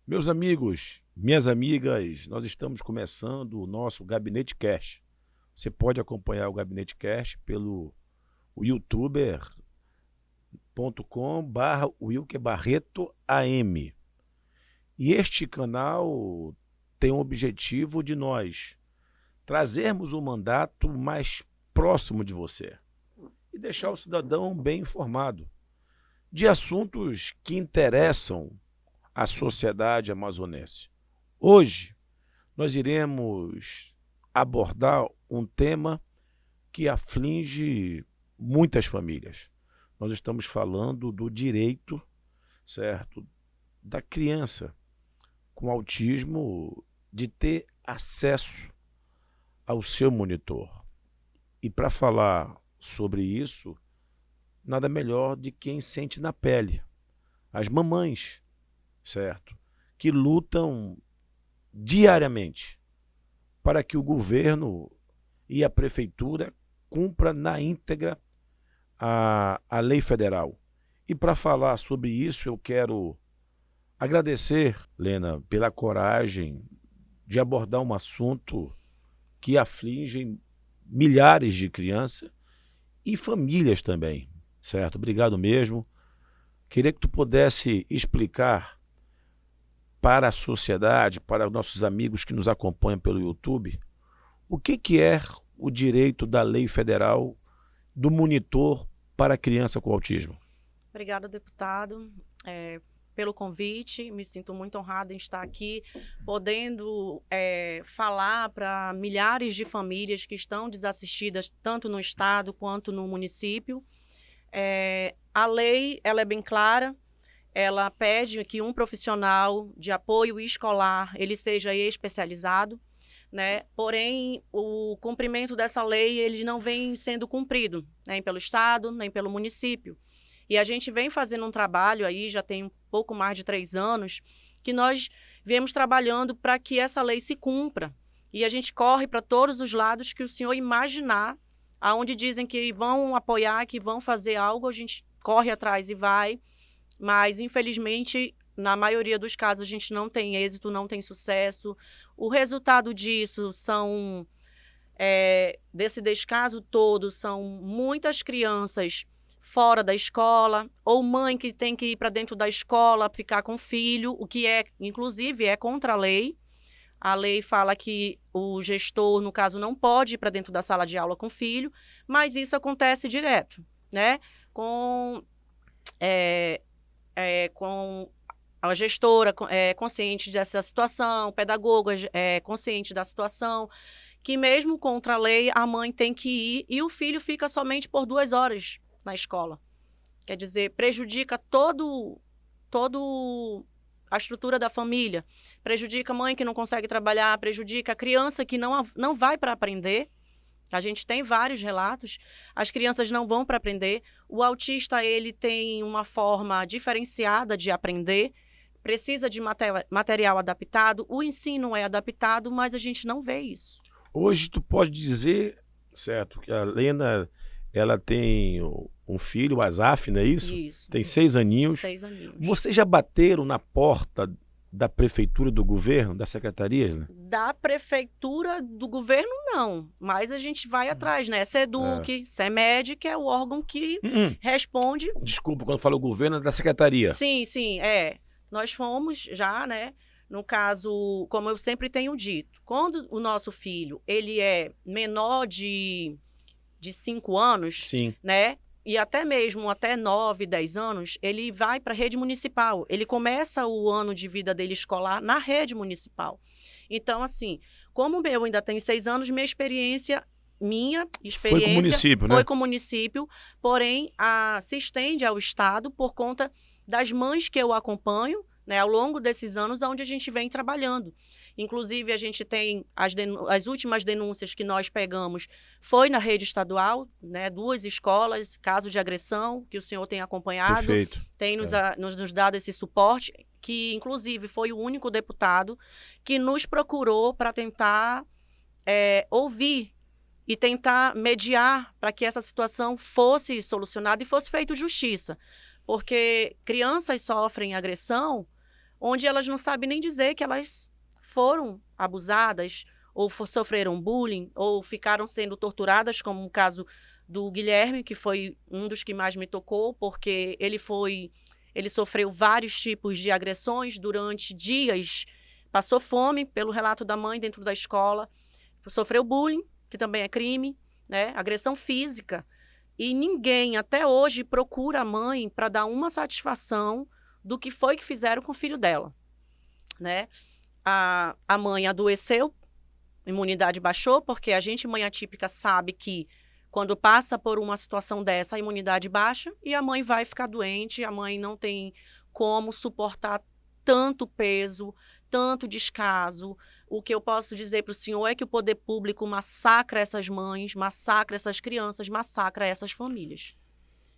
Meus amigos, minhas amigas, nós estamos começando o nosso Gabinete Cast. Você pode acompanhar o Gabinete Cast pelo youtuber.com/wilkerbarretoam. E este canal tem o objetivo de nós trazermos o mandato mais próximo de você e deixar o cidadão bem informado de assuntos que interessam a sociedade amazonense. Hoje, nós iremos abordar um tema que aflige muitas famílias. Nós estamos falando do direito, certo, da criança com autismo de ter acesso ao seu monitor. E para falar sobre isso, nada melhor de quem sente na pele. As mamães, certo? Que lutam diariamente para que o governo e a prefeitura cumpra na íntegra a lei federal. E para falar sobre isso, eu quero agradecer, Lena, pela coragem de abordar um assunto que aflige milhares de crianças e famílias também, certo? Obrigado mesmo. Queria que tu pudesse explicar para a sociedade, para os nossos amigos que nos acompanham pelo YouTube, o que é o direito da lei federal do monitor para a criança com autismo. Obrigada, deputado, pelo convite. Me sinto muito honrada em estar aqui, podendo falar para milhares de famílias que estão desassistidas, tanto no estado quanto no município. A lei ela é bem clara. Ela pede que um profissional de apoio escolar ele seja especializado, né? Porém, o cumprimento dessa lei ele não vem sendo cumprido, nem pelo Estado, nem pelo município. E a gente vem fazendo um trabalho aí, já tem um pouco mais de 3 anos, que nós viemos trabalhando para que essa lei se cumpra. E a gente corre para todos os lados que o senhor imaginar, aonde dizem que vão apoiar, que vão fazer algo, a gente corre atrás e vai. Mas, infelizmente, na maioria dos casos, a gente não tem êxito, não tem sucesso. O resultado disso desse descaso todo, são muitas crianças fora da escola, ou mãe que tem que ir para dentro da escola ficar com o filho, o que inclusive, é contra a lei. A lei fala que o gestor, no caso, não pode ir para dentro da sala de aula com o filho, mas isso acontece direto, né? Com a gestora consciente dessa situação, o pedagogo consciente da situação, que mesmo contra a lei, a mãe tem que ir e o filho fica somente por 2 horas na escola. Quer dizer, prejudica todo a estrutura da família, prejudica a mãe que não consegue trabalhar, prejudica a criança que não vai para aprender. A gente tem vários relatos, as crianças não vão para aprender, o autista ele tem uma forma diferenciada de aprender, precisa de material adaptado, o ensino é adaptado, mas a gente não vê isso. Hoje tu pode dizer, certo, que a Lena ela tem um filho, o Asaf, não é isso? Isso. Tem 6 aninhos. 6 aninhos. Vocês já bateram na porta da prefeitura, do governo, das secretarias, né? Da prefeitura, do governo, não. Mas a gente vai atrás, né? SEDUC, CEMED, que é o órgão que responde. Desculpa, quando eu falo governo, é da secretaria. Sim, nós fomos já, né? No caso, como eu sempre tenho dito, quando o nosso filho ele é menor de 5 anos, sim, né? E até mesmo até 9, 10 anos, ele vai para a rede municipal. Ele começa o ano de vida dele escolar na rede municipal. Então, assim, como o meu ainda tem 6 anos, minha experiência foi com o município, foi né? com o município, porém, se estende ao Estado por conta das mães que eu acompanho, né, ao longo desses anos, onde a gente vem trabalhando. Inclusive, a gente tem as últimas denúncias que nós pegamos foi na rede estadual, né, 2 escolas, caso de agressão, que o senhor tem acompanhado. Perfeito. Tem nos dado esse suporte, que inclusive foi o único deputado que nos procurou para tentar ouvir e tentar mediar para que essa situação fosse solucionada e fosse feita justiça. Porque crianças sofrem agressão onde elas não sabem nem dizer que elas foram abusadas, ou sofreram bullying, ou ficaram sendo torturadas, como o caso do Guilherme, que foi um dos que mais me tocou, porque ele sofreu vários tipos de agressões durante dias, passou fome, pelo relato da mãe, dentro da escola, sofreu bullying, que também é crime, né? Agressão física. E ninguém, até hoje, procura a mãe para dar uma satisfação do que foi que fizeram com o filho dela, né? A mãe adoeceu, a imunidade baixou, porque a gente, mãe atípica, sabe que quando passa por uma situação dessa, a imunidade baixa e a mãe vai ficar doente, a mãe não tem como suportar tanto peso, tanto descaso. O que eu posso dizer para o senhor é que o poder público massacra essas mães, massacra essas crianças, massacra essas famílias.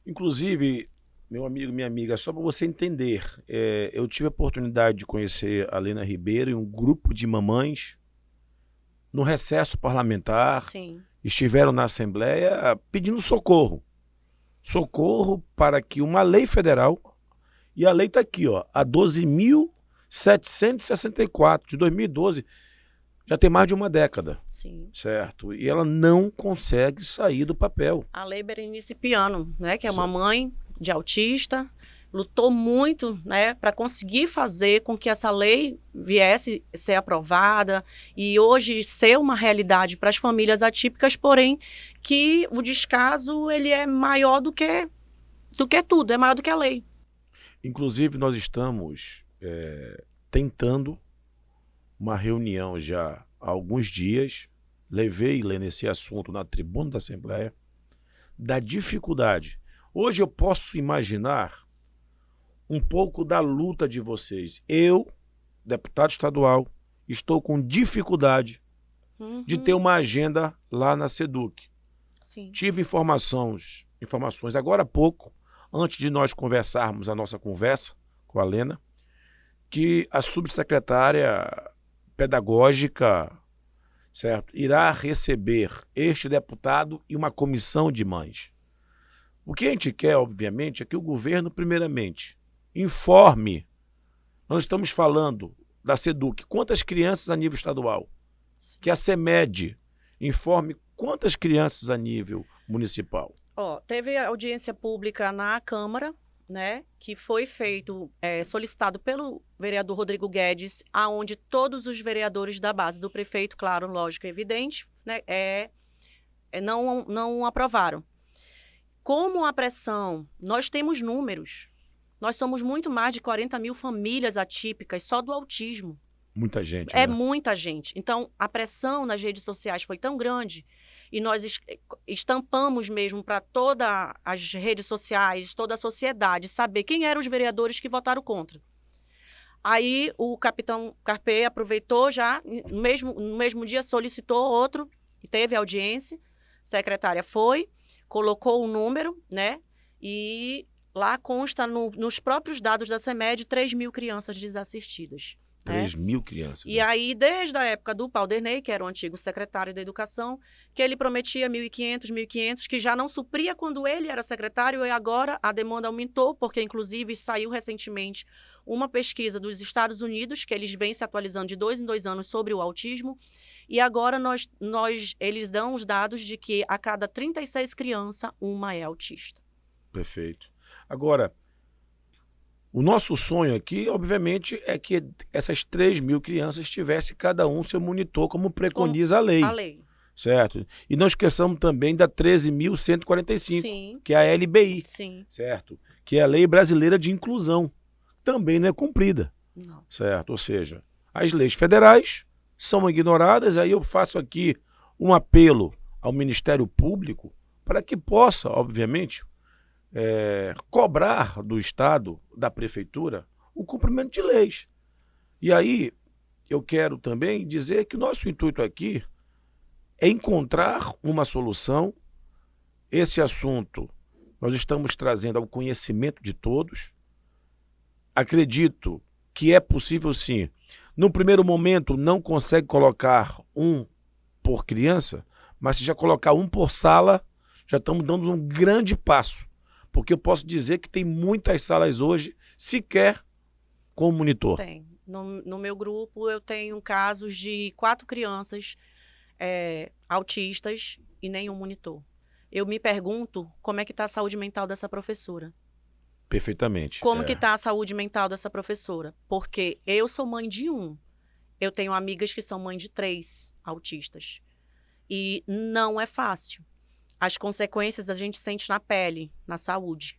Inclusive, meu amigo, minha amiga, só para você entender, eu tive a oportunidade de conhecer a Lena Ribeiro e um grupo de mamães no recesso parlamentar. Sim. Estiveram na Assembleia pedindo socorro. Socorro para que uma lei federal, e a lei está aqui, ó, a 12.764 de 2012, já tem mais de uma década. Sim. Certo? E ela não consegue sair do papel. A Lei Berenice Piano, né, que é uma mãe de autista, lutou muito, né, para conseguir fazer com que essa lei viesse ser aprovada e hoje ser uma realidade para as famílias atípicas, porém que o descaso ele é maior do que tudo, é maior do que a lei. Inclusive nós estamos tentando uma reunião já há alguns dias, levei nesse assunto na tribuna da Assembleia, da dificuldade. Hoje eu posso imaginar um pouco da luta de vocês. Eu, deputado estadual, estou com dificuldade de ter uma agenda lá na SEDUC. Sim. Tive informações agora há pouco, antes de nós conversarmos a nossa conversa com a Lena, que a subsecretária pedagógica, certo, irá receber este deputado e uma comissão de mães. O que a gente quer, obviamente, é que o governo, primeiramente, informe. Nós estamos falando da SEDUC, quantas crianças a nível estadual? Que a CEMED informe quantas crianças a nível municipal. Teve audiência pública na Câmara, né, que foi feito, solicitado pelo vereador Rodrigo Guedes, aonde todos os vereadores da base do prefeito, claro, lógico, evidente, né, não aprovaram. Como a pressão, nós temos números, nós somos muito mais de 40 mil famílias atípicas só do autismo. Muita gente, É né? muita gente. Então, a pressão nas redes sociais foi tão grande e nós estampamos mesmo para todas as redes sociais, toda a sociedade, saber quem eram os vereadores que votaram contra. Aí o capitão Carpê aproveitou já, no mesmo dia solicitou outro, e teve audiência, a secretária foi, colocou o número, né? E lá consta nos próprios dados da CEMED 3 mil crianças desassistidas. 3 mil crianças. E aí, desde a época do Paulderney, que era o antigo secretário da Educação, que ele prometia 1.500, que já não supria quando ele era secretário, e agora a demanda aumentou, porque inclusive saiu recentemente uma pesquisa dos Estados Unidos, que eles vêm se atualizando de 2 em 2 anos sobre o autismo, e agora eles dão os dados de que a cada 36 crianças, uma é autista. Perfeito. Agora, o nosso sonho aqui, obviamente, é que essas 3 mil crianças tivessem cada um seu monitor, como preconiza a lei. A lei. Certo? E não esqueçamos também da 13.145, Sim. que é a LBI. Sim. Certo? Que é a Lei Brasileira de Inclusão. Também não é cumprida. Não. Certo? Ou seja, as leis federais são ignoradas, aí eu faço aqui um apelo ao Ministério Público para que possa, obviamente, cobrar do Estado, da Prefeitura, o cumprimento de leis. E aí, eu quero também dizer que o nosso intuito aqui é encontrar uma solução. Esse assunto nós estamos trazendo ao conhecimento de todos. Acredito que é possível, sim. No primeiro momento, não consegue colocar um por criança, mas se já colocar um por sala, já estamos dando um grande passo. Porque eu posso dizer que tem muitas salas hoje sequer como monitor? Tem. No meu grupo, eu tenho casos de 4 crianças autistas e nenhum monitor. Eu me pergunto como é que está a saúde mental dessa professora. Perfeitamente. Como que está a saúde mental dessa professora? Porque eu sou mãe de 1. Eu tenho amigas que são mãe de 3 autistas. E não é fácil. As consequências a gente sente na pele, na saúde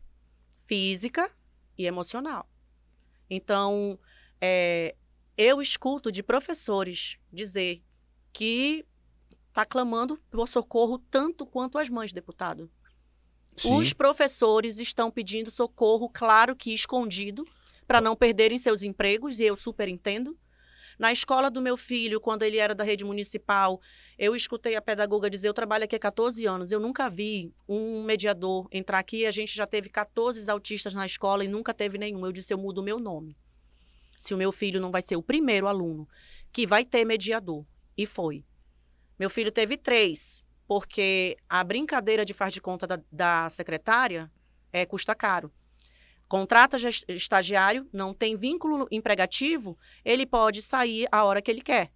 física e emocional. Então, eu escuto de professores dizer que está clamando por socorro tanto quanto as mães, deputado. Sim. Os professores estão pedindo socorro, claro que escondido, para não perderem seus empregos, e eu super entendo. Na escola do meu filho, quando ele era da rede municipal, eu escutei a pedagoga dizer, eu trabalho aqui há 14 anos, eu nunca vi um mediador entrar aqui, a gente já teve 14 autistas na escola e nunca teve nenhum. Eu disse, eu mudo o meu nome. Se o meu filho não vai ser o primeiro aluno que vai ter mediador. E foi. Meu filho teve 3, porque a brincadeira de faz de conta da secretária custa caro. Contrata estagiário, não tem vínculo emregativo, ele pode sair a hora que ele quer.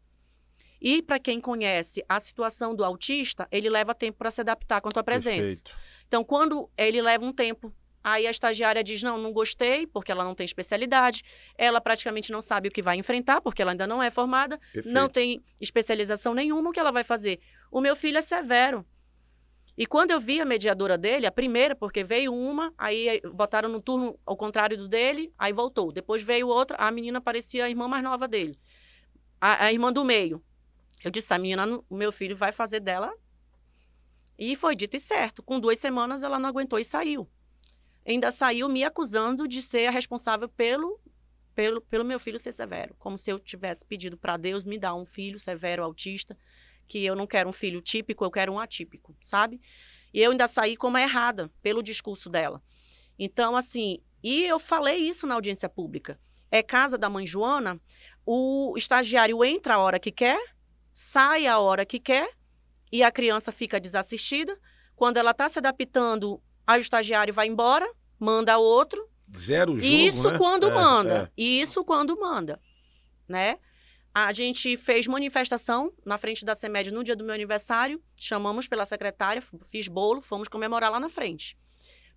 E para quem conhece a situação do autista, ele leva tempo para se adaptar com a tua presença. Perfeito. Então, quando ele leva um tempo, aí a estagiária diz, não gostei, porque ela não tem especialidade, ela praticamente não sabe o que vai enfrentar, porque ela ainda não é formada, Perfeito. não tem especialização nenhuma, o que ela vai fazer? O meu filho é severo. E quando eu vi a mediadora dele, a primeira, porque veio uma, aí botaram no turno ao contrário do dele, aí voltou. Depois veio outra, a menina parecia a irmã mais nova dele. A irmã do meio. Eu disse, a menina, o meu filho vai fazer dela. E foi dito e certo. Com 2 semanas ela não aguentou e saiu. Ainda saiu me acusando de ser a responsável pelo meu filho ser severo. Como se eu tivesse pedido para Deus me dar um filho severo, autista, que eu não quero um filho típico, eu quero um atípico, sabe? E eu ainda saí como errada pelo discurso dela. Então, assim, e eu falei isso na audiência pública. É casa da mãe Joana, o estagiário entra a hora que quer, sai a hora que quer, e a criança fica desassistida. Quando ela está se adaptando, aí o estagiário vai embora, manda outro. Zero jogo, Isso né? quando manda. Isso quando manda, né? A gente fez manifestação na frente da CEMED no dia do meu aniversário, chamamos pela secretária, fiz bolo, fomos comemorar lá na frente.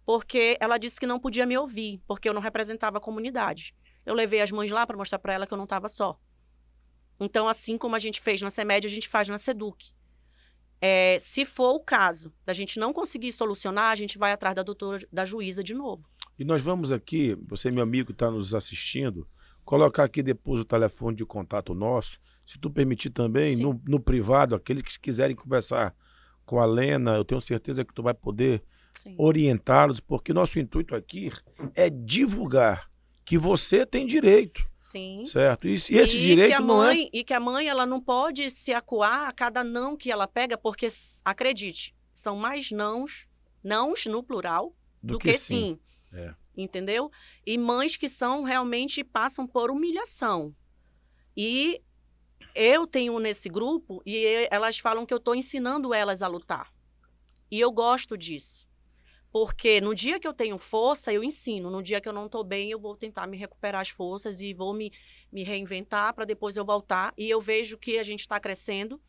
Porque ela disse que não podia me ouvir, porque eu não representava a comunidade. Eu levei as mães lá para mostrar para ela que eu não estava só. Então, assim como a gente fez na CEMED, a gente faz na SEDUC. Se for o caso da gente não conseguir solucionar, a gente vai atrás da juíza de novo. E nós vamos aqui, você meu amigo que está nos assistindo, colocar aqui depois o telefone de contato nosso, se tu permitir também, no privado, aqueles que quiserem conversar com a Lena, eu tenho certeza que tu vai poder orientá-los, porque nosso intuito aqui é divulgar que você tem direito. Sim. Certo? E esse direito não é... E que a mãe ela não pode se acuar a cada não que ela pega, porque, acredite, são mais nãos no plural, do que sim. Entendeu? E mães que realmente passam por humilhação. E eu tenho nesse grupo, e elas falam que eu estou ensinando elas a lutar. E eu gosto disso. Porque no dia que eu tenho força, eu ensino. No dia que eu não estou bem, eu vou tentar me recuperar as forças e vou me reinventar para depois eu voltar. E eu vejo que a gente está crescendo.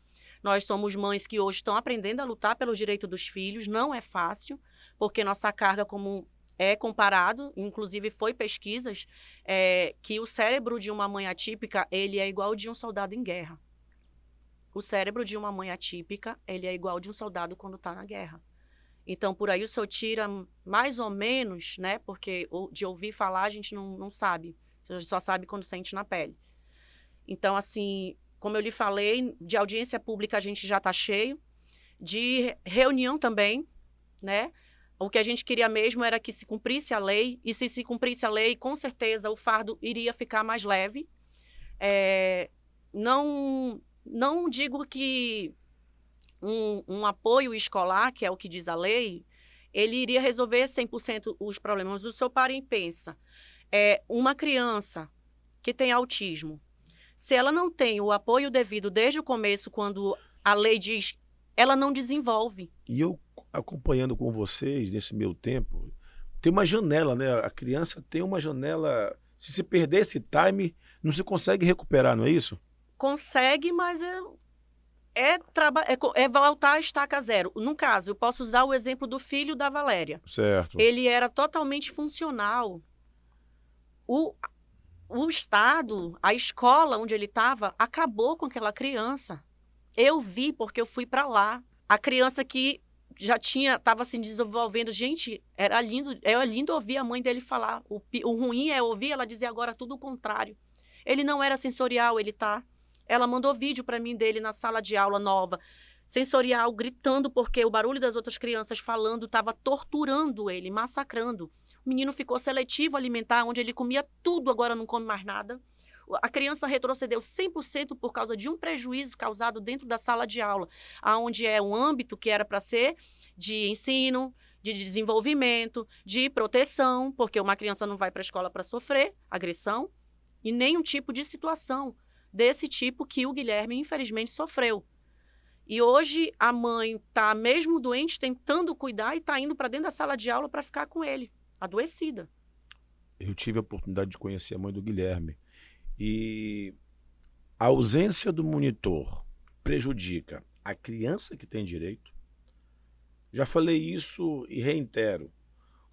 Nós somos mães que hoje estão aprendendo a lutar pelo direito dos filhos. Não é fácil, porque nossa carga como é comparado, inclusive foi pesquisas, que o cérebro de uma mãe atípica, ele é igual de um soldado em guerra. O cérebro de uma mãe atípica, ele é igual de um soldado quando está na guerra. Então, por aí o senhor tira mais ou menos, né? Porque de ouvir falar a gente não sabe. A gente só sabe quando sente na pele. Então, assim, como eu lhe falei, de audiência pública a gente já está cheio. De reunião também, né? O que a gente queria mesmo era que se cumprisse a lei. E se cumprisse a lei, com certeza o fardo iria ficar mais leve. Não digo que um apoio escolar, que é o que diz a lei, ele iria resolver 100% os problemas. O senhor para e pensa, uma criança que tem autismo, se ela não tem o apoio devido desde o começo, quando a lei diz, ela não desenvolve. E eu, acompanhando com vocês, nesse meu tempo, tem uma janela, né? A criança tem uma janela Se perder esse time, não se consegue recuperar, não é isso? Consegue, mas é voltar à estaca zero. No caso, eu posso usar o exemplo do filho da Valéria. Certo. Ele era totalmente funcional. O Estado, a escola onde ele estava, acabou com aquela criança. Eu vi porque eu fui para lá. A criança que já estava se desenvolvendo. Gente, era lindo ouvir a mãe dele falar. O ruim é ouvir ela dizer agora tudo o contrário. Ele não era sensorial, ele tá. Ela mandou vídeo para mim dele na sala de aula nova, sensorial, gritando porque o barulho das outras crianças falando estava torturando ele, massacrando. O menino ficou seletivo alimentar, onde ele comia tudo, agora não come mais nada. A criança retrocedeu 100% por causa de um prejuízo causado dentro da sala de aula, onde é um âmbito que era para ser de ensino, de desenvolvimento, de proteção, porque uma criança não vai para a escola para sofrer agressão e nenhum tipo de situação desse tipo que o Guilherme, infelizmente, sofreu. E hoje a mãe está, mesmo doente, tentando cuidar e está indo para dentro da sala de aula para ficar com ele, adoecida. Eu tive a oportunidade de conhecer a mãe do Guilherme. E a ausência do monitor prejudica a criança que tem direito. Já falei isso e reitero.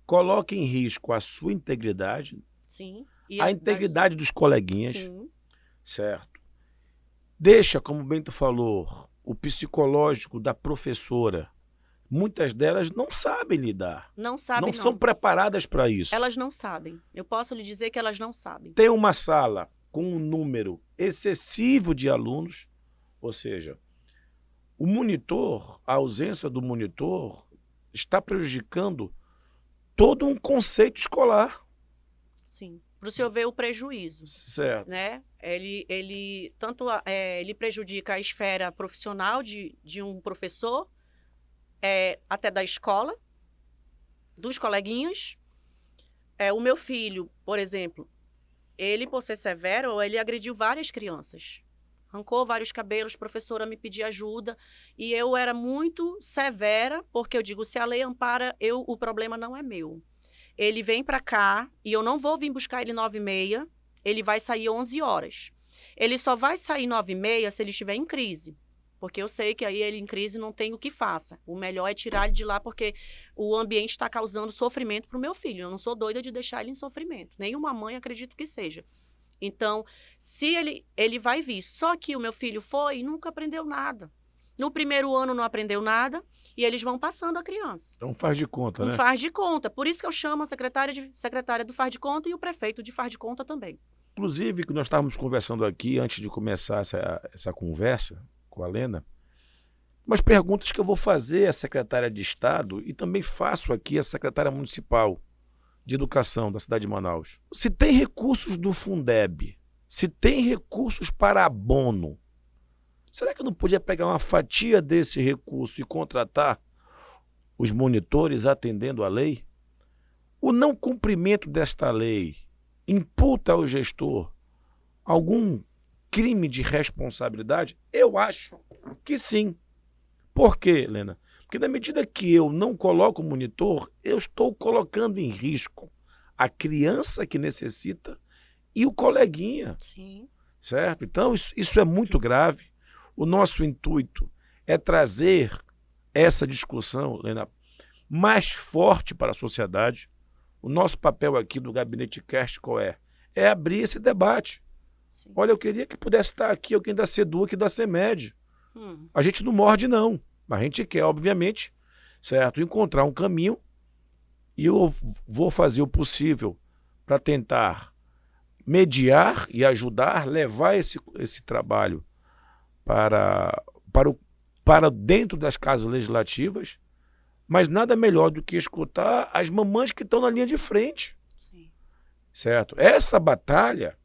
Coloca em risco a sua integridade, Sim. a integridade dos coleguinhas, Sim. certo? Deixa, como o Bento falou, o psicológico da professora. Muitas delas não sabem lidar. Não sabem, não são preparadas para isso. Elas não sabem. Eu posso lhe dizer que elas não sabem. Tem uma sala com um número excessivo de alunos, ou seja, o monitor, a ausência do monitor, está prejudicando todo um conceito escolar. Sim. Para o senhor ver o prejuízo. Certo. Né? Ele prejudica a esfera profissional de um professor, até da escola, dos coleguinhas. O meu filho, por exemplo, ele, por ser severo, ele agrediu várias crianças. Arrancou vários cabelos, a professora me pedia ajuda. E eu era muito severa, porque eu digo, se a lei ampara, o problema não é meu. Ele vem para cá e eu não vou vir buscar ele 9h30, ele vai sair 11 horas. Ele só vai sair 9h30 se ele estiver em crise. Porque eu sei que aí ele em crise não tem o que faça. O melhor é tirar ele de lá, porque o ambiente está causando sofrimento para o meu filho. Eu não sou doida de deixar ele em sofrimento. Nenhuma mãe acredito que seja. Então, se ele vai vir. Só que o meu filho foi e nunca aprendeu nada. No primeiro ano não aprendeu nada e eles vão passando a criança. Então faz de conta, né? Faz de conta. Por isso que eu chamo a secretária do faz de conta e o prefeito de faz de conta também. Inclusive, que nós estávamos conversando aqui, antes de começar essa conversa com a Lena, umas perguntas que eu vou fazer à secretária de Estado e também faço aqui à secretária municipal de Educação da cidade de Manaus. Se tem recursos do Fundeb, se tem recursos para abono, será que eu não podia pegar uma fatia desse recurso e contratar os monitores atendendo à lei? O não cumprimento desta lei imputa ao gestor algum crime de responsabilidade? Eu acho que sim. Por quê, Helena? Porque na medida que eu não coloco o monitor, eu estou colocando em risco a criança que necessita e o coleguinha. Sim. Certo? Então, isso é muito grave. O nosso intuito é trazer essa discussão, Helena, mais forte para a sociedade. O nosso papel aqui do Gabinete Cast qual é? É abrir esse debate. Sim. Olha, eu queria que pudesse estar aqui alguém da SEDUC e da CEMED. A gente não morde, não. Mas a gente quer, obviamente, certo, encontrar um caminho e eu vou fazer o possível para tentar mediar e ajudar, levar esse trabalho para dentro das casas legislativas, mas nada melhor do que escutar as mamães que estão na linha de frente. Sim. Certo? Essa batalha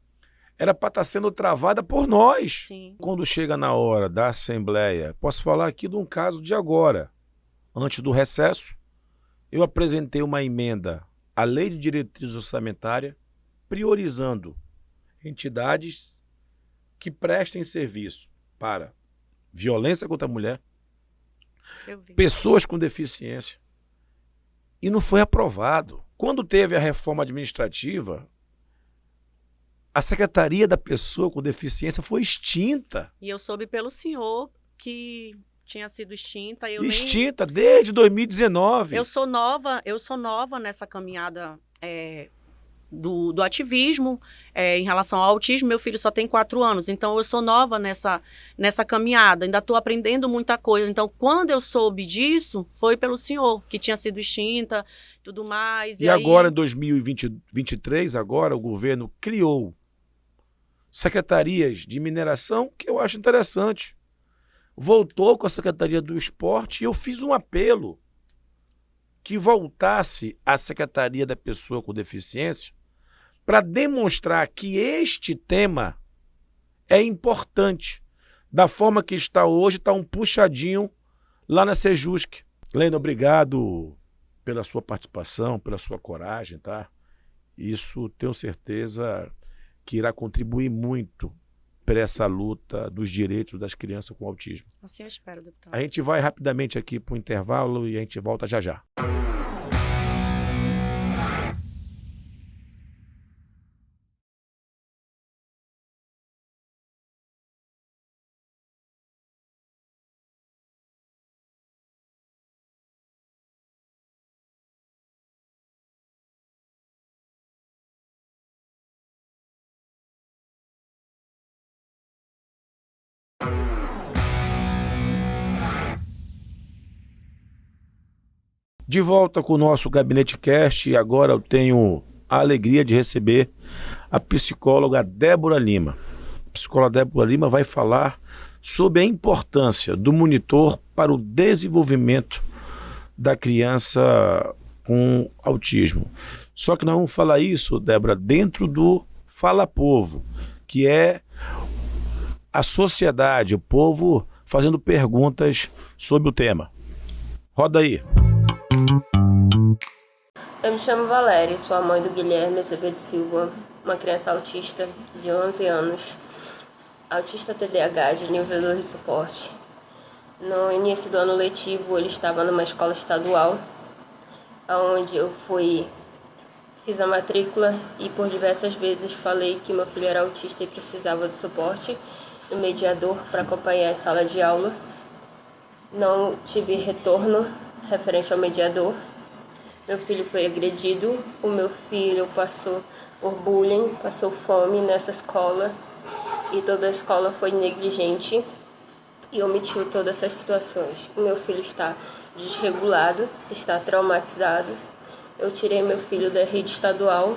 era para estar sendo travada por nós. Sim. Quando chega na hora da Assembleia, posso falar aqui de um caso de agora. Antes do recesso, eu apresentei uma emenda à Lei de Diretrizes Orçamentárias, priorizando entidades que prestem serviço para violência contra a mulher, pessoas com deficiência, e não foi aprovado. Quando teve a reforma administrativa, a Secretaria da Pessoa com Deficiência foi extinta. E eu soube pelo senhor que tinha sido extinta. Extinta desde 2019. Eu sou nova nessa caminhada do ativismo em relação ao autismo. Meu filho só tem 4 anos, então eu sou nova nessa caminhada, ainda estou aprendendo muita coisa. Então, quando eu soube disso, foi pelo senhor, que tinha sido extinta, tudo mais. E agora, em 2023, agora o governo criou secretarias de mineração, que eu acho interessante. Voltou com a Secretaria do Esporte e eu fiz um apelo que voltasse a Secretaria da Pessoa com Deficiência para demonstrar que este tema é importante. Da forma que está hoje, está um puxadinho lá na Sejusc. Lena, obrigado pela sua participação, pela sua coragem, tá? Isso tenho certeza que irá contribuir muito para essa luta dos direitos das crianças com autismo. Assim eu espero, deputado. A gente vai rapidamente aqui para o intervalo e a gente volta já já. De volta com o nosso Gabinete Cast e agora eu tenho a alegria de receber a psicóloga Débora Lima. A psicóloga Débora Lima vai falar sobre a importância do monitor para o desenvolvimento da criança com autismo. Só que nós vamos falar isso, Débora, dentro do Fala Povo, que é a sociedade, o povo fazendo perguntas sobre o tema. Roda aí. Eu me chamo Valéria, sou a mãe do Guilherme Azevedo Silva, uma criança autista de 11 anos, autista TDAH de nível 2 de suporte. No início do ano letivo, ele estava numa escola estadual, onde eu fiz a matrícula e por diversas vezes falei que meu filho era autista e precisava de suporte e mediador para acompanhar a sala de aula. Não tive retorno referente ao mediador. Meu filho foi agredido, o meu filho passou por bullying, passou fome nessa escola e toda a escola foi negligente e omitiu todas essas situações. O meu filho está desregulado, está traumatizado. Eu tirei meu filho da rede estadual,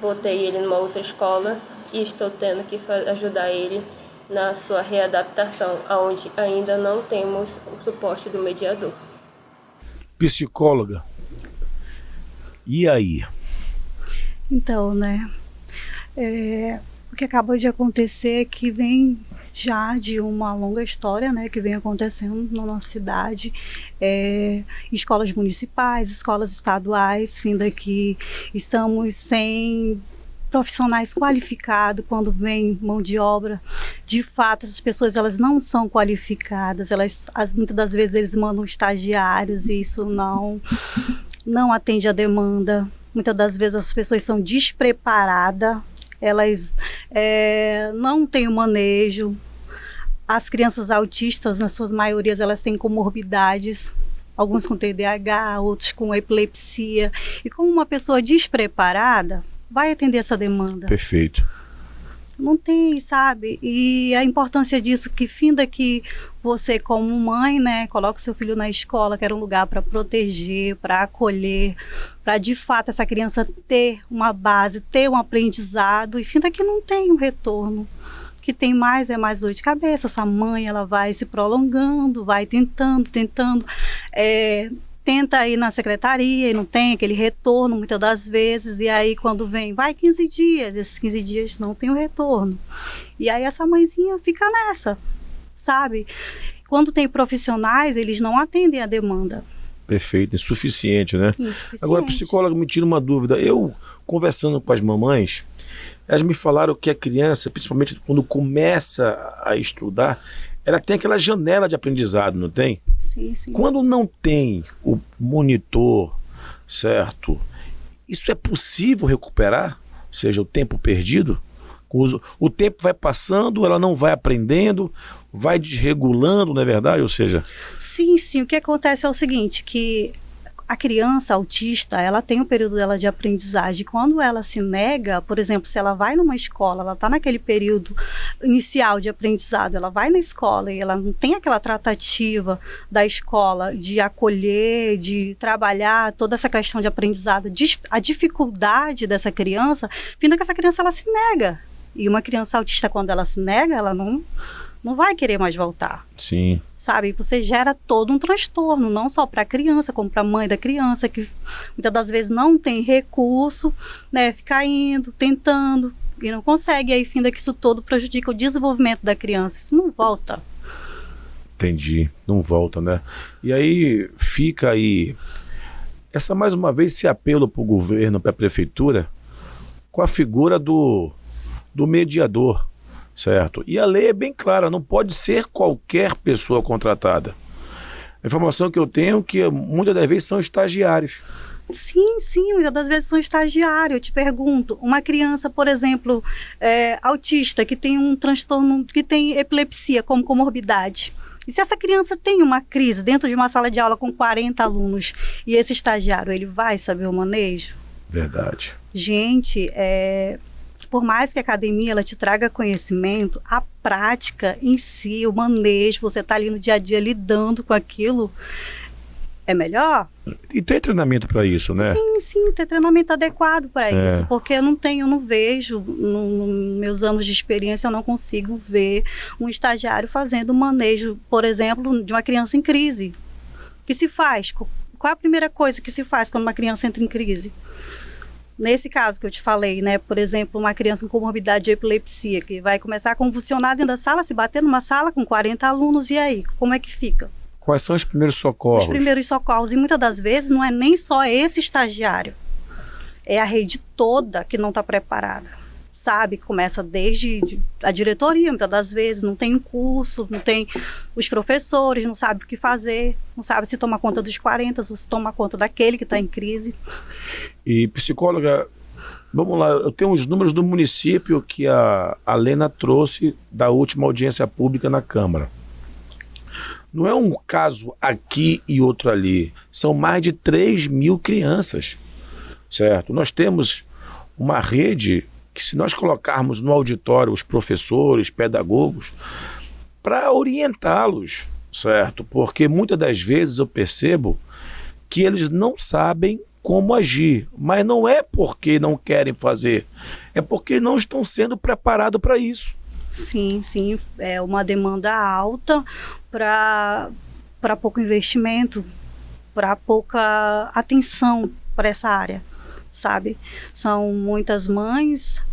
botei ele numa outra escola e estou tendo que ajudar ele na sua readaptação, onde ainda não temos o suporte do mediador. Psicóloga, e aí? Então, né, o que acabou de acontecer é que vem já de uma longa história, né, que vem acontecendo na nossa cidade, escolas municipais, escolas estaduais, fim daqui, estamos sem profissionais qualificados. Quando vem mão de obra, de fato essas pessoas elas não são qualificadas, muitas das vezes eles mandam estagiários e isso não atende a demanda. Muitas das vezes as pessoas são despreparadas, elas não têm o manejo. As crianças autistas, na sua maioria, elas têm comorbidades, alguns com TDAH, outros com epilepsia, e como uma pessoa despreparada vai atender essa demanda. Perfeito. Não tem, sabe? E a importância disso, que finda que você como mãe, né, coloca o seu filho na escola, que era um lugar para proteger, para acolher, para de fato essa criança ter uma base, ter um aprendizado, e finda que não tem um retorno. O que tem mais é mais dor de cabeça. Essa mãe, ela vai se prolongando, vai tentando, tenta ir na secretaria e não tem aquele retorno muitas das vezes, e aí quando vem, vai 15 dias, esses 15 dias não tem o retorno. E aí essa mãezinha fica nessa, sabe? Quando tem profissionais, eles não atendem a demanda. Perfeito, insuficiente, né? Insuficiente. Agora, psicóloga, me tira uma dúvida. Eu, conversando com as mamães, elas me falaram que a criança, principalmente quando começa a estudar, ela tem aquela janela de aprendizado, não tem? Sim, sim. Quando não tem o monitor, certo? Isso é possível recuperar? seja, o tempo perdido? O tempo vai passando, ela não vai aprendendo, vai desregulando, não é verdade? Ou seja... Sim, sim. O que acontece é o seguinte, que a criança autista, ela tem o período dela de aprendizagem. Quando ela se nega, por exemplo, se ela vai numa escola, ela está naquele período inicial de aprendizado, ela vai na escola e ela não tem aquela tratativa da escola de acolher, de trabalhar toda essa questão de aprendizado, a dificuldade dessa criança, vindo que essa criança ela se nega. E uma criança autista, quando ela se nega, ela não vai querer mais voltar. Sim. Sabe? Você gera todo um transtorno, não só para a criança, como para a mãe da criança, que muitas das vezes não tem recurso, né? Fica indo, tentando, e não consegue. E aí, fim que isso todo prejudica o desenvolvimento da criança. Isso não volta. Entendi. Não volta, né? E aí, fica aí, mais uma vez, esse apelo para o governo, para a prefeitura, com a figura do mediador, certo? E a lei é bem clara, não pode ser qualquer pessoa contratada. A informação que eu tenho é que muitas das vezes são estagiários. Sim, muitas das vezes são estagiários. Eu te pergunto, uma criança, por exemplo, autista, que tem um transtorno, que tem epilepsia como comorbidade. E se essa criança tem uma crise dentro de uma sala de aula com 40 alunos e esse estagiário, ele vai saber o manejo? Verdade. Gente, por mais que a academia ela te traga conhecimento, a prática em si, o manejo, você está ali no dia a dia lidando com aquilo, é melhor? E tem treinamento para isso, né? Sim, tem treinamento adequado para isso, porque eu não vejo, nos meus anos de experiência, eu não consigo ver um estagiário fazendo o manejo, por exemplo, de uma criança em crise. O que se faz? Qual é a primeira coisa que se faz quando uma criança entra em crise? Nesse caso que eu te falei, né, por exemplo, uma criança com comorbidade de epilepsia, que vai começar a convulsionar dentro da sala, se bater numa sala com 40 alunos, e aí, como é que fica? Quais são os primeiros socorros? Os primeiros socorros, e muitas das vezes não é nem só esse estagiário, é a rede toda que não está preparada. Sabe, começa desde a diretoria, muitas das vezes, não tem um curso, não tem os professores, não sabe o que fazer, não sabe se toma conta dos 40, ou se toma conta daquele que está em crise. E psicóloga, vamos lá, eu tenho os números do município que a Lena trouxe da última audiência pública na Câmara. Não é um caso aqui e outro ali, são mais de 3.000 crianças, certo? Nós temos uma rede que, se nós colocarmos no auditório os professores, pedagogos, para orientá-los, certo? Porque muitas das vezes eu percebo que eles não sabem como agir, mas não é porque não querem fazer, é porque não estão sendo preparados para isso. Sim, é uma demanda alta para pouco investimento, para pouca atenção para essa área. Sabe? São muitas mães,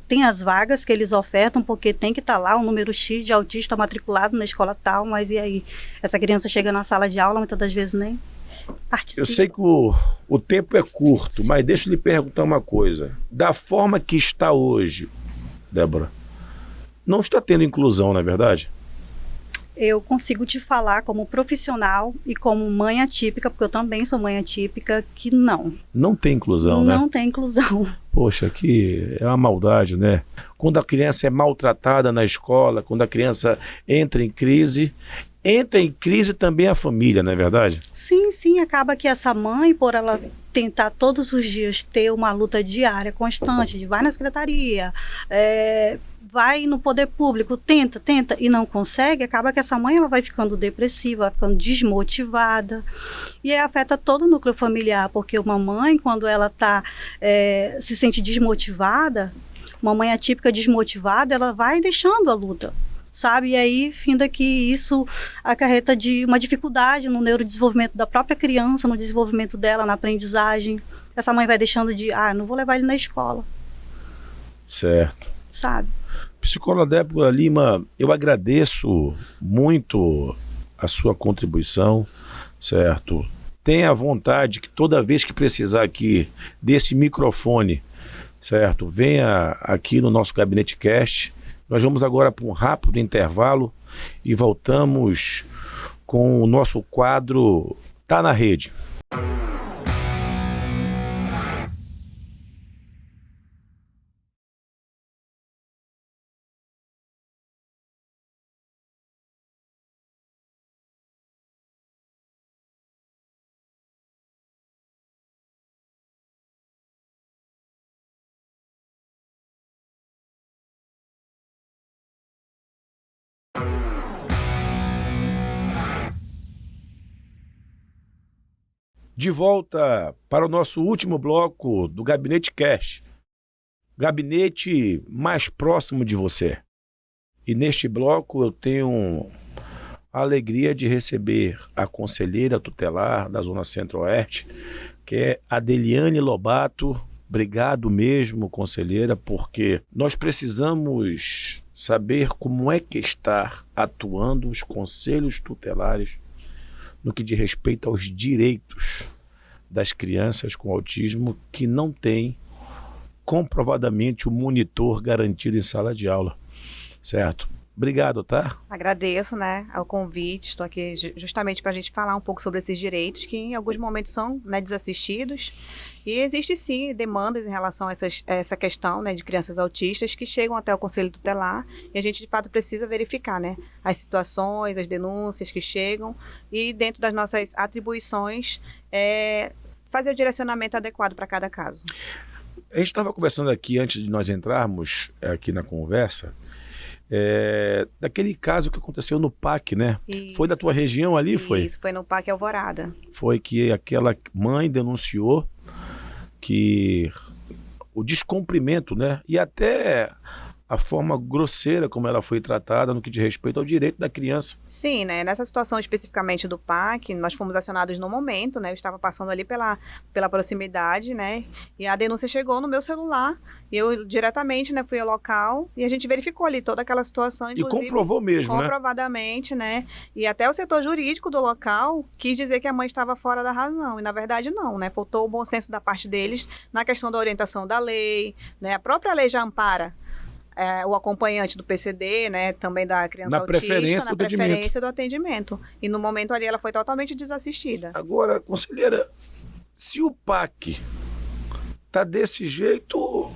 tem as vagas que eles ofertam, porque tem que estar lá um número X de autista matriculado na escola tal, mas e aí? Essa criança chega na sala de aula, muitas das vezes nem participa. Eu sei que o tempo é curto, mas deixa eu lhe perguntar uma coisa. Da forma que está hoje, Débora, não está tendo inclusão, não é verdade? Eu consigo te falar como profissional e como mãe atípica, porque eu também sou mãe atípica, que não. Não tem inclusão, né? Não tem inclusão. Poxa, que é uma maldade, né? Quando a criança é maltratada na escola, quando a criança entra em crise também a família, não é verdade? Sim, acaba que essa mãe, por ela tentar todos os dias ter uma luta diária, constante, de vai na secretaria, vai no poder público, tenta e não consegue, acaba que essa mãe ela vai ficando depressiva, vai ficando desmotivada, e aí afeta todo o núcleo familiar, porque uma mãe, quando ela se sente desmotivada, uma mãe atípica desmotivada, ela vai deixando a luta, sabe? E aí, finda que isso acarreta de uma dificuldade no neurodesenvolvimento da própria criança, no desenvolvimento dela, na aprendizagem. Essa mãe vai deixando de, não vou levar ele na escola. Certo. Sabe? Psicóloga Débora Lima, eu agradeço muito a sua contribuição, certo? Tenha vontade que toda vez que precisar aqui desse microfone, certo? Venha aqui no nosso Gabinete Cast. Nós vamos agora para um rápido intervalo e voltamos com o nosso quadro Tá na Rede. De volta para o nosso último bloco do Gabinete Cash. Gabinete mais próximo de você. E neste bloco eu tenho a alegria de receber a conselheira tutelar da Zona Centro-Oeste, que é Adeliane Lobato. Obrigado mesmo, conselheira, porque nós precisamos saber como é que está atuando os conselhos tutelares no que diz respeito aos direitos das crianças com autismo que não têm comprovadamente o monitor garantido em sala de aula, certo? Obrigado, tá? Agradeço, né, ao convite. Estou aqui justamente para a gente falar um pouco sobre esses direitos que em alguns momentos são, né, desassistidos. E existe sim demandas em relação a essa questão, né, de crianças autistas que chegam até o Conselho Tutelar e a gente de fato precisa verificar, né, as situações, as denúncias que chegam e dentro das nossas atribuições fazer o direcionamento adequado para cada caso. A gente estava conversando aqui antes de nós entrarmos aqui na conversa daquele caso que aconteceu no PAC, né? Isso. Foi da tua região ali, foi? Isso, foi no PAC Alvorada. Foi que aquela mãe denunciou que o descumprimento, né? E até a forma grosseira como ela foi tratada no que diz respeito ao direito da criança. Sim, né? Nessa situação especificamente do PAC, nós fomos acionados no momento, né? Eu estava passando ali pela proximidade, né? E a denúncia chegou no meu celular. E eu diretamente, né, fui ao local e a gente verificou ali toda aquela situação. E comprovou mesmo, comprovadamente, né? E até o setor jurídico do local quis dizer que a mãe estava fora da razão. E na verdade não, né? Faltou o bom senso da parte deles na questão da orientação da lei, né? A própria lei já ampara o acompanhante do PCD, né, também da criança autista, na preferência do atendimento. E no momento ali ela foi totalmente desassistida. Agora, conselheira, se o PAC tá desse jeito,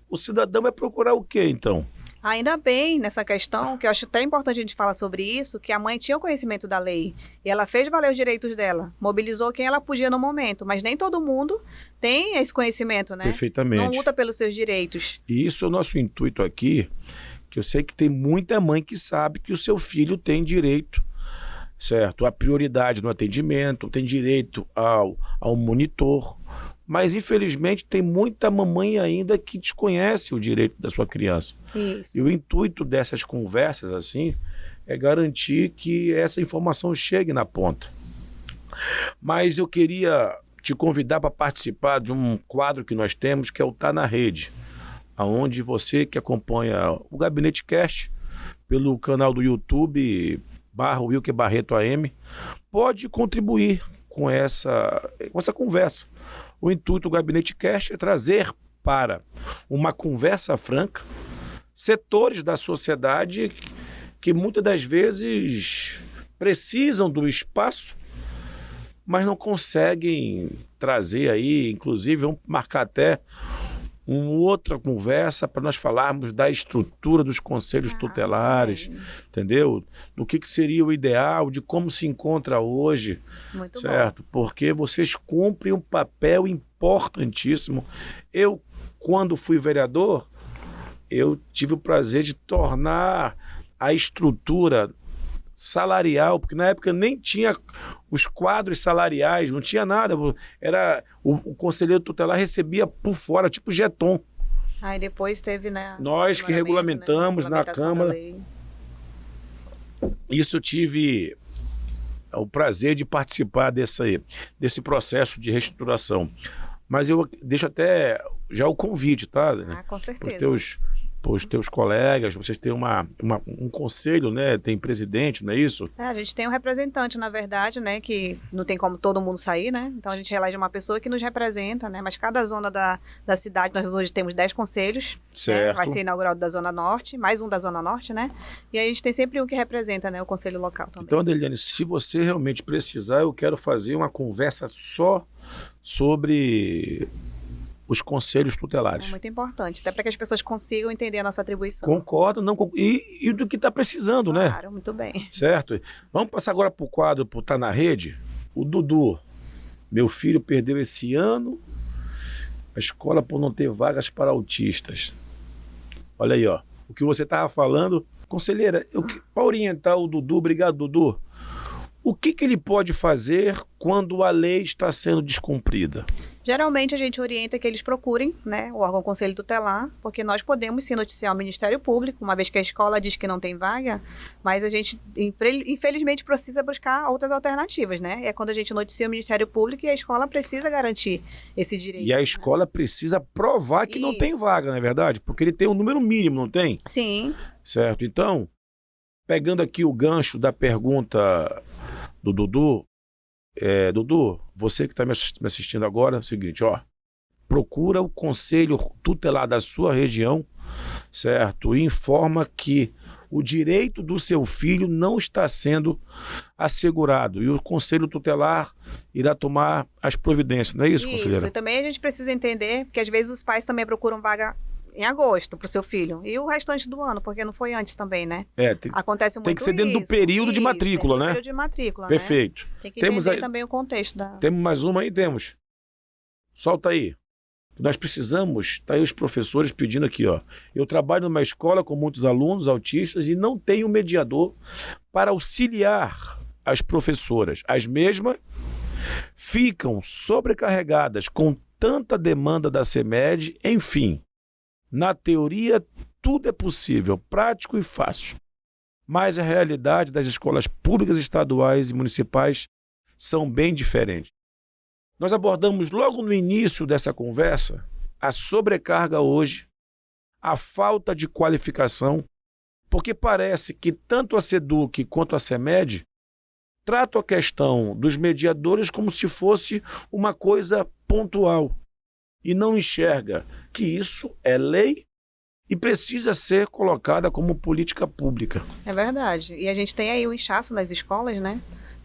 o cidadão vai procurar o quê, então? Ainda bem nessa questão, que eu acho até importante a gente falar sobre isso, que a mãe tinha o conhecimento da lei e ela fez valer os direitos dela, mobilizou quem ela podia no momento, mas nem todo mundo tem esse conhecimento, né? Perfeitamente. Não luta pelos seus direitos. E isso é o nosso intuito aqui, que eu sei que tem muita mãe que sabe que o seu filho tem direito, certo? A prioridade no atendimento, tem direito ao monitor, mas infelizmente tem muita mamãe ainda que desconhece o direito da sua criança. Isso. E o intuito dessas conversas assim é garantir que essa informação chegue na ponta. Mas eu queria te convidar para participar de um quadro que nós temos, que é o Tá na Rede, onde você que acompanha o Gabinete Cast pelo canal do YouTube /Wilker Barreto AM pode contribuir com essa conversa. O intuito do Gabinete Cast é trazer para uma conversa franca setores da sociedade que muitas das vezes precisam do espaço, mas não conseguem trazer aí, inclusive vamos marcar até uma outra conversa para nós falarmos da estrutura dos conselhos tutelares, entendeu? Do que seria o ideal, de como se encontra hoje, muito certo? Bom. Porque vocês cumprem um papel importantíssimo. Eu, quando fui vereador, eu tive o prazer de tornar a estrutura salarial, porque na época nem tinha os quadros salariais, não tinha nada, era o conselheiro tutelar recebia por fora, tipo jeton. Aí depois teve, né? Nós que regulamentamos, né, na Câmara. Isso eu tive o prazer de participar desse processo de reestruturação. Mas eu deixo até já o convite, tá? Com certeza. Para os teus colegas, vocês têm um conselho, né? Tem presidente, não é isso? A gente tem um representante, na verdade, né? Que não tem como todo mundo sair, né? Então a gente elege uma pessoa que nos representa, né? Mas cada zona da cidade, nós hoje temos 10 conselhos. Certo. Né? Vai ser inaugurado da Zona Norte, mais um da Zona Norte, né? E aí a gente tem sempre um que representa, né? O conselho local também. Então, Adeliane, se você realmente precisar, eu quero fazer uma conversa só sobre os conselhos tutelares. É muito importante, até para que as pessoas consigam entender a nossa atribuição. Concordo, e do que está precisando, né? Claro, muito bem. Certo? Vamos passar agora para o quadro, para Tá na Rede. O Dudu, meu filho perdeu esse ano a escola por não ter vagas para autistas. Olha aí, ó, o que você estava falando. Conselheira, para orientar o Dudu, obrigado, Dudu. O que ele pode fazer quando a lei está sendo descumprida? Geralmente a gente orienta que eles procurem, né, o órgão Conselho Tutelar, porque nós podemos sim noticiar o Ministério Público, uma vez que a escola diz que não tem vaga, mas a gente, infelizmente, precisa buscar outras alternativas, né? É quando a gente noticia o Ministério Público e a escola precisa garantir esse direito. E a escola precisa provar que não tem vaga, não é verdade? Porque ele tem um número mínimo, não tem? Sim. Certo. Então, pegando aqui o gancho da pergunta do Dudu, Dudu, você que está me assistindo agora, é o seguinte, procura o conselho tutelar da sua região, certo? E informa que o direito do seu filho não está sendo assegurado e o conselho tutelar irá tomar as providências, não é isso, conselheira? Isso, e também a gente precisa entender, porque às vezes os pais também procuram vaga em agosto para o seu filho. E o restante do ano, porque não foi antes também, né? Acontece muito. Tem que ser dentro do período de matrícula, né? Período de matrícula, perfeito. Né? Tem que entender também o contexto da... Temos mais uma aí? Temos. Solta aí. Nós precisamos, tá aí os professores pedindo aqui, Eu trabalho numa escola com muitos alunos autistas e não tenho mediador para auxiliar as professoras. As mesmas ficam sobrecarregadas com tanta demanda da CEMED, enfim. Na teoria, tudo é possível, prático e fácil. Mas a realidade das escolas públicas, estaduais e municipais são bem diferentes. Nós abordamos logo no início dessa conversa a sobrecarga hoje, a falta de qualificação, porque parece que tanto a SEDUC quanto a CEMED tratam a questão dos mediadores como se fosse uma coisa pontual. E não enxerga que isso é lei e precisa ser colocada como política pública. É verdade. E a gente tem aí o inchaço nas escolas, né?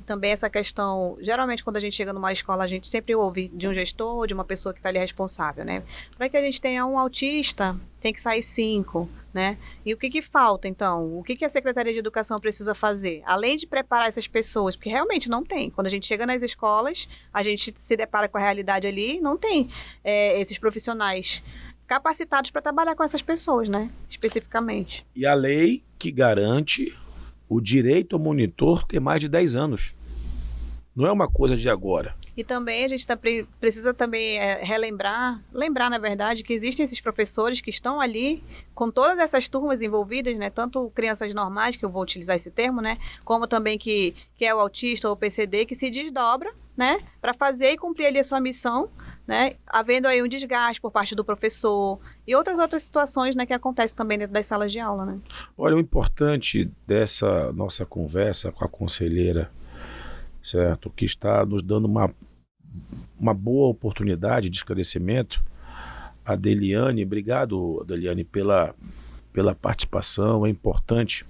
Também essa questão, geralmente quando a gente chega numa escola, a gente sempre ouve de um gestor, de uma pessoa que está ali responsável, né? Para que a gente tenha um autista, tem que sair 5, né? E o que falta, então? O que a Secretaria de Educação precisa fazer? Além de preparar essas pessoas, porque realmente não tem. Quando a gente chega nas escolas, a gente se depara com a realidade ali, não tem esses profissionais capacitados para trabalhar com essas pessoas, né? Especificamente. E a lei que garante o direito ao monitor ter mais de 10 anos. Não é uma coisa de agora. E também a gente precisa também lembrar, na verdade, que existem esses professores que estão ali com todas essas turmas envolvidas, né? Tanto crianças normais, que eu vou utilizar esse termo, né? Como também que é o autista ou o PCD, que se desdobra, né? Para fazer e cumprir ali a sua missão, né? Havendo aí um desgaste por parte do professor e outras situações, né, que acontecem também dentro das salas de aula, né? Olha, o importante dessa nossa conversa com a conselheira, certo, que está nos dando uma boa oportunidade de esclarecimento, a Deliane, obrigado, Deliane, pela participação, é importante,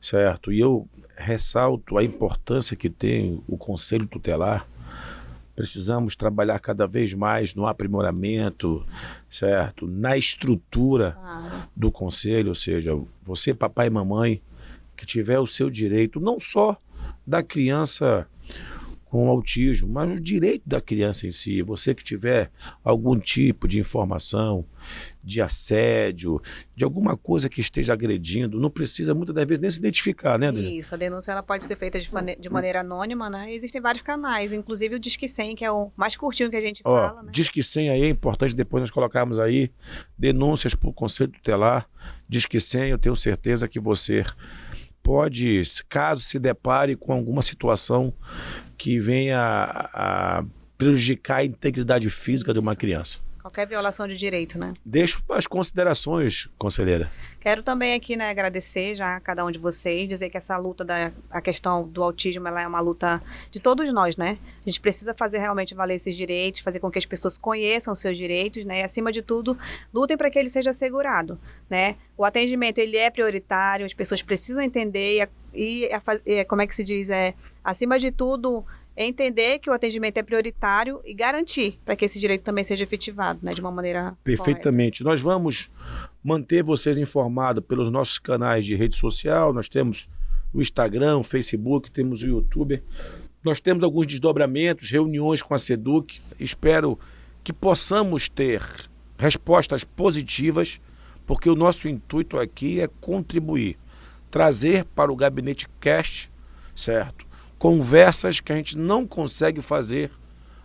certo? E eu ressalto a importância que tem o Conselho Tutelar. Precisamos trabalhar cada vez mais no aprimoramento, certo? Na estrutura do conselho, ou seja, você, papai e mamãe, que tiver o seu direito, não só da criança com autismo, mas o direito da criança em si. Você que tiver algum tipo de informação, de assédio, de alguma coisa que esteja agredindo, não precisa muitas das vezes nem se identificar, né, Adriana? Isso, a denúncia ela pode ser feita de maneira anônima, né? Existem vários canais, inclusive o Disque 100, que é o mais curtinho que a gente fala, né? Disque 100 aí é importante, depois nós colocarmos aí denúncias para o Conselho Tutelar. Disque 100, eu tenho certeza que você pode, caso se depare com alguma situação que venha a prejudicar a integridade física de uma criança. Qualquer violação de direito, né? Deixo as considerações, conselheira. Quero também aqui, né, agradecer já a cada um de vocês, dizer que essa luta a questão do autismo, ela é uma luta de todos nós, né? A gente precisa fazer realmente valer esses direitos, fazer com que as pessoas conheçam os seus direitos, né? E, acima de tudo, lutem para que ele seja assegurado, né? O atendimento, ele é prioritário, as pessoas precisam entender como é que se diz, acima de tudo, entender que o atendimento é prioritário e garantir para que esse direito também seja efetivado, né, de uma maneira perfeitamente. Correta. Nós vamos manter vocês informados pelos nossos canais de rede social. Nós temos o Instagram, o Facebook, temos o YouTube. Nós temos alguns desdobramentos, reuniões com a SEDUC. Espero que possamos ter respostas positivas, porque o nosso intuito aqui é contribuir, trazer para o Gabinete Cast, certo? conversas que a gente não consegue fazer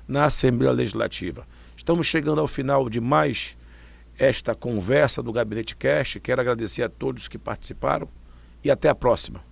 na Assembleia Legislativa. Estamos chegando ao final de mais esta conversa do Gabinete Cast. Quero agradecer a todos que participaram e até a próxima.